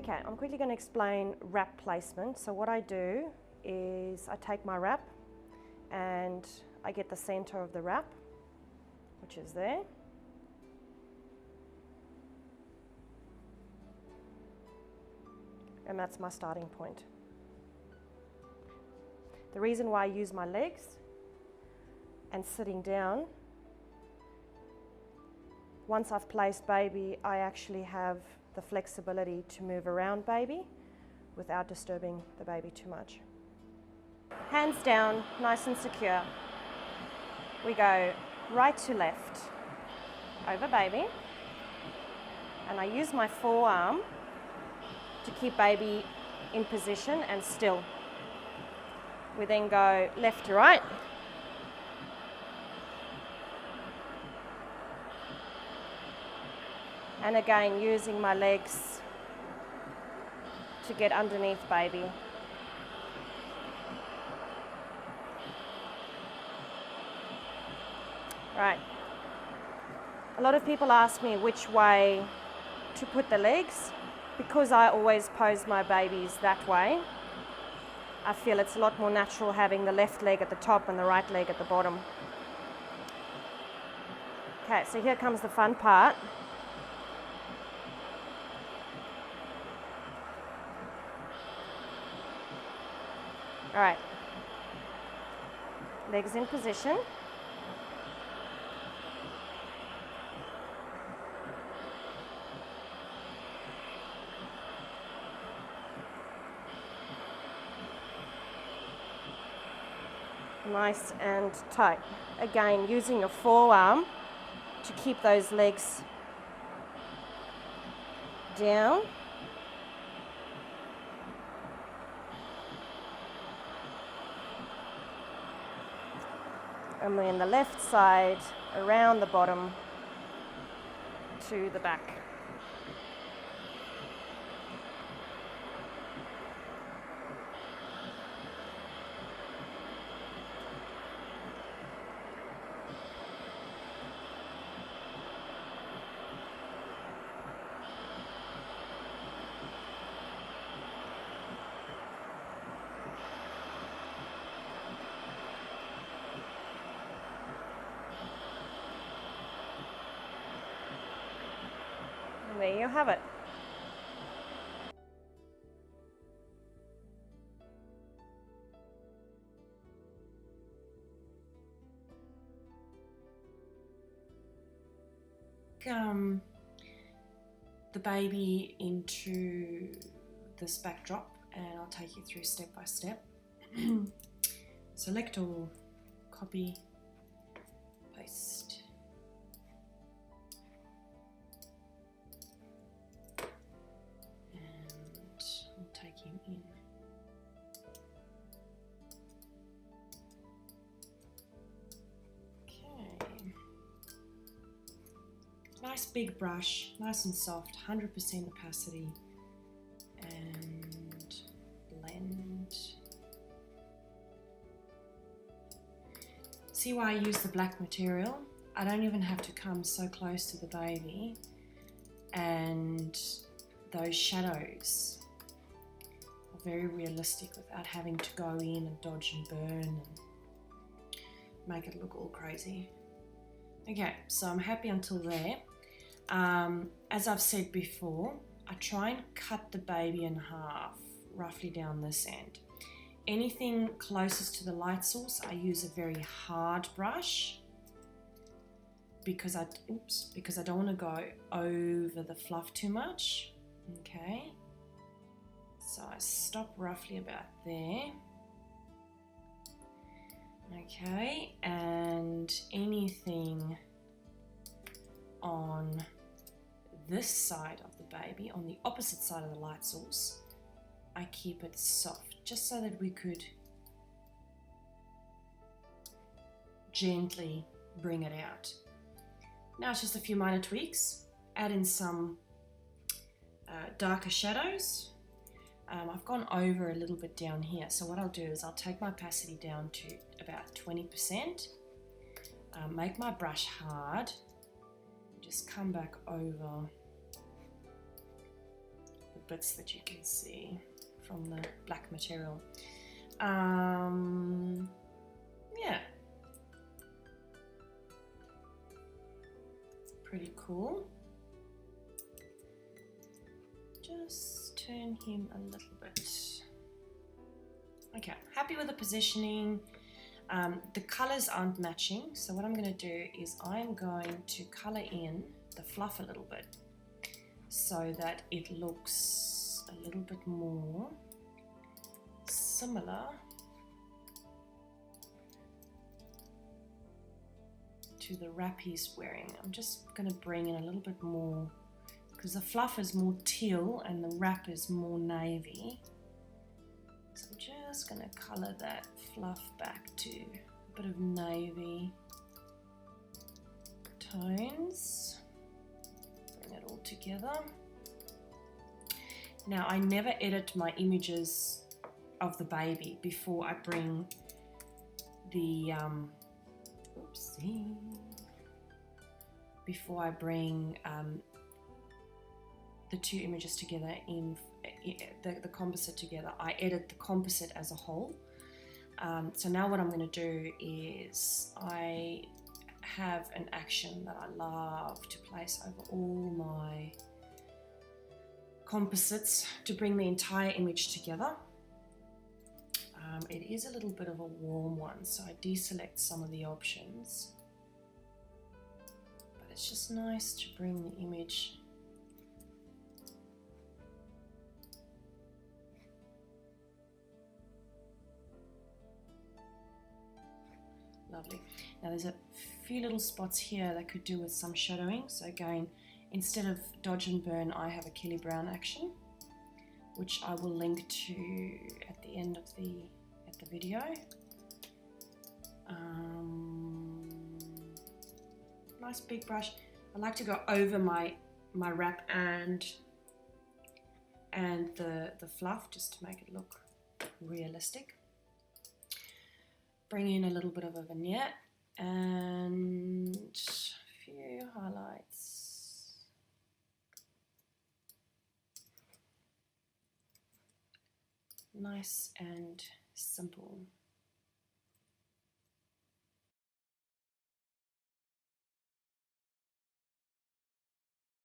Okay, I'm quickly going to explain wrap placement. So what I do is I take my wrap and I get the center of the wrap, which is there. And that's my starting point. The reason why I use my legs and sitting down, once I've placed baby, I actually have the flexibility to move around baby without disturbing the baby too much. Hands down, nice and secure. We go right to left over baby, and I use my forearm to keep baby in position and still. We then go left to right. And again, using my legs to get underneath baby. Right. A lot of people ask me which way to put the legs. Because I always pose my babies that way, I feel it's a lot more natural having the left leg at the top and the right leg at the bottom. Okay, so here comes the fun part. All right, legs in position. Nice and tight. Again, using your forearm to keep those legs down. And we're in the left side, around the bottom to the back. And there you have it. The baby into this backdrop, and I'll take you through step by step. Select all, copy, paste. And I'll take him in. Nice big brush, nice and soft, 100% opacity, and blend. See why I use the black material? I don't even have to come so close to the baby, and those shadows are very realistic without having to go in and dodge and burn and make it look all crazy. Okay, so I'm happy until there. As I've said before, I try and cut the baby in half, roughly down this end. Anything closest to the light source, I use a very hard brush because I don't want to go over the fluff too much. Okay, so I stop roughly about there. Okay, and anything on this side of the baby, on the opposite side of the light source, I keep it soft, just so that we could gently bring it out. Now it's just a few minor tweaks. Add in some darker shadows. I've gone over a little bit down here, so what I'll do is I'll take my opacity down to about 20%, make my brush hard, just come back over bits that you can see from the black material. Yeah, pretty cool. Just turn him a little bit. Okay, happy with the positioning. The colors aren't matching, so what I'm going to do is I'm going to color in the fluff a little bit so that it looks a little bit more similar to the wrap he's wearing. I'm just going to bring in a little bit more because the fluff is more teal and the wrap is more navy. So I'm just going to colour that fluff back to a bit of navy tones. Bring it all together. Now I never edit my images of the baby before I bring the the two images together in the composite together. I edit the composite as a whole. So now what I'm going to do is I have an action that I love to place over all my composites to bring the entire image together. It is a little bit of a warm one, so I deselect some of the options, but it's just nice to bring the image lovely. Now there's a few little spots here that could do with some shadowing, so again, instead of dodge and burn, I have a Kelly Brown action, which I will link to at the end of the video. Nice big brush. I like to go over my wrap and the fluff just to make it look realistic. Bring in a little bit of a vignette and a few highlights. Nice and simple.